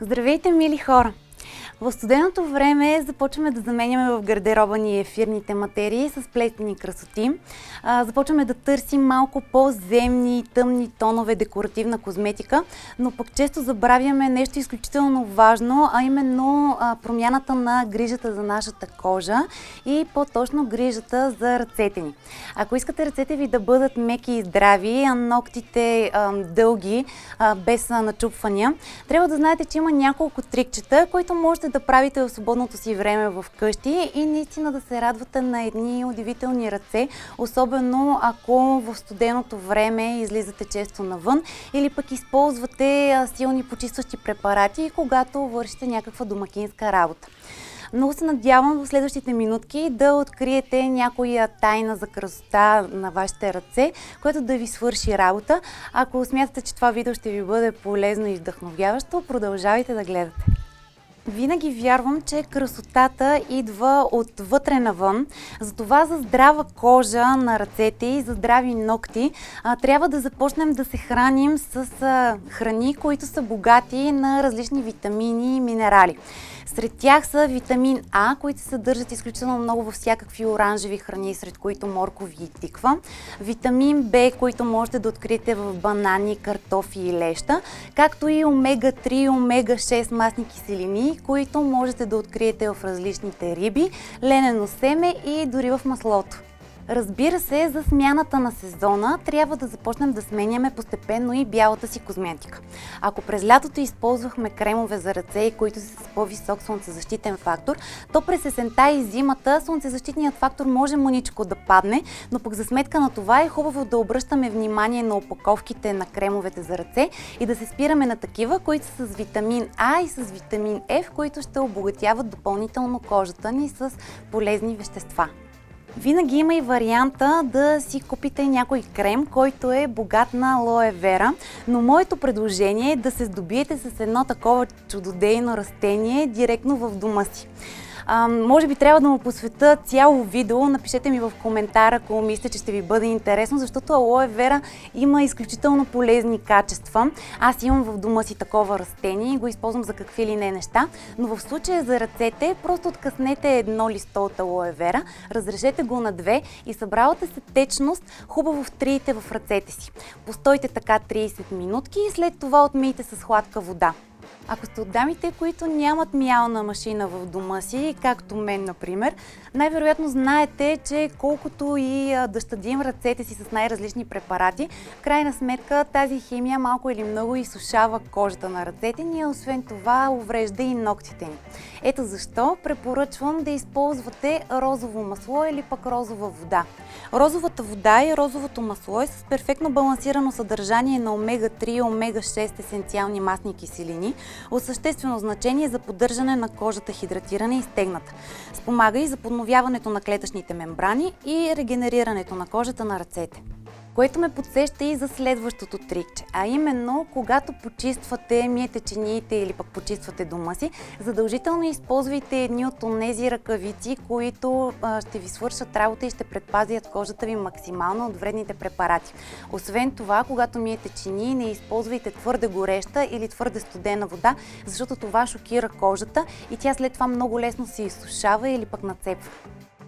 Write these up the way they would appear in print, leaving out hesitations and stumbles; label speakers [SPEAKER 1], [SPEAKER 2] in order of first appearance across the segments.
[SPEAKER 1] Здравейте, мили хора! В студеното време започваме да заменяме в гардероба ни ефирните материи с плетени красоти. Започваме да търсим малко по-земни, тъмни тонове декоративна козметика, но пък често забравяме нещо изключително важно, а именно промяната на грижата за нашата кожа и по-точно грижата за ръцете ни. Ако искате ръцете ви да бъдат меки и здрави, а ногтите дълги, без начупвания, трябва да знаете, че има няколко трикчета, които можете да правите в свободното си време в къщи и наистина да се радвате на едни удивителни ръце, особено ако в студеното време излизате често навън или пък използвате силни почистващи препарати, когато вършите някаква домакинска работа. Много се надявам в следващите минутки да откриете някоя тайна за красота на вашите ръце, което да ви свърши работа. Ако смятате, че това видео ще ви бъде полезно и вдъхновяващо, продължавайте да гледате. Винаги вярвам, че красотата идва отвътре навън. Затова за здрава кожа на ръцете и за здрави ногти трябва да започнем да се храним с храни, които са богати на различни витамини и минерали. Сред тях са витамин А, които се съдържат изключително много във всякакви оранжеви храни, сред които моркови и тиква. Витамин Б, които можете да откриете в банани, картофи и леща, както и омега-3 и омега-6 масни киселини, които можете да откриете в различните риби, ленено семе и дори в маслото. Разбира се, за смяната на сезона трябва да започнем да сменяме постепенно и бялата си козметика. Ако през лятото използвахме кремове за ръце, които са с по-висок слънцезащитен фактор, то през есента и зимата слънцезащитният фактор може мъничко да падне, но пък за сметка на това е хубаво да обръщаме внимание на опаковките на кремовете за ръце и да се спираме на такива, които са с витамин А и с витамин F, които ще обогатяват допълнително кожата ни с полезни вещества. Винаги има и варианта да си купите някой крем, който е богат на алоe вера, но моето предложение е да се здобиете с едно такова чудодейно растение директно в дома си. Може би трябва да му посвета цяло видео, напишете ми в коментар, ако мислите, че ще ви бъде интересно, защото алоe вера има изключително полезни качества. Аз имам в дома си такова растение и го използвам за какви ли не неща, но в случая за ръцете просто откъснете едно листо от алоe вера, разрежете го на две и събралата се течност хубаво втриете в ръцете си. Постойте така 30 минутки и след това отмийте с хладка вода. Ако сте от дамите, които нямат миялна машина в дома си, както мен, например, най-вероятно знаете, че колкото и да щадим ръцете си с най-различни препарати, в крайна сметка тази химия малко или много изсушава кожата на ръцете ни, а освен това уврежда и ногтите ни. Ето защо препоръчвам да използвате розово масло или пък розова вода. Розовата вода и розовото масло е с перфектно балансирано съдържание на омега-3 и омега-6 есенциални масни киселини, от съществено значение за поддържане на кожата хидратирана и стегната. Спомага и за подновяването на клетъчните мембрани и регенерирането на кожата на ръцете. Което ме подсеща и за следващото трикче, а именно, когато почиствате, миете чиниите или пък почиствате дома си, задължително използвайте едни от онези ръкавици, които ще ви свършат работа и ще предпазят кожата ви максимално от вредните препарати. Освен това, когато миете чинии, не използвайте твърде гореща или твърде студена вода, защото това шокира кожата и тя след това много лесно се изсушава или пък нацепва.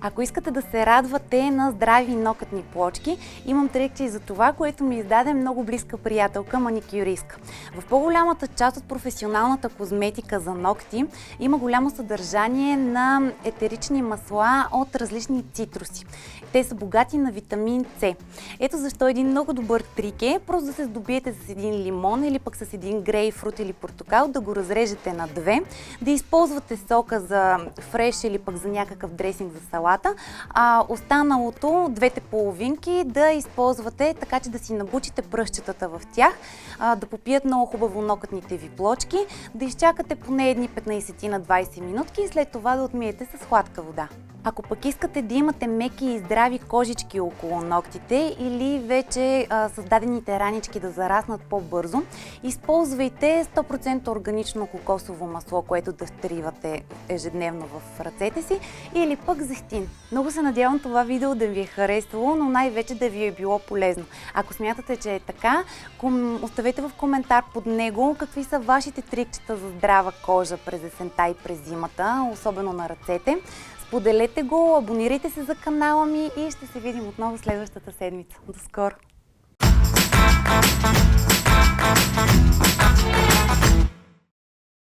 [SPEAKER 1] Ако искате да се радвате на здрави нокътни плочки, имам трикче и за това, което ми издаде много близка приятелка, маникюристка. В по-голямата част от професионалната козметика за ногти има голямо съдържание на етерични масла от различни цитруси. Те са богати на витамин С. Ето защо един много добър трик е просто да се здобиете с един лимон или пък с един грейпфрут или портокал, да го разрежете на две, да използвате сока за фреш или пък за някакъв дресинг за салат, а останалото, двете половинки, да използвате така, че да си набучите пръстчетата в тях, да попият много хубаво нокътните ви плочки, да изчакате поне едни 15 на 20 минутки и след това да отмиете с хладка вода. Ако пък искате да имате меки и здрави кожички около ногтите или вече създадените ранички да зараснат по-бързо, използвайте 100% органично кокосово масло, което да втривате ежедневно в ръцете си, или пък зехтин. Много се надявам това видео да ви е харесало, но най-вече да ви е било полезно. Ако смятате, че е така, оставете в коментар под него какви са вашите трикчета за здрава кожа през есента и през зимата, особено на ръцете. Споделете го, абонирайте се за канала ми и ще се видим отново следващата седмица. До скоро!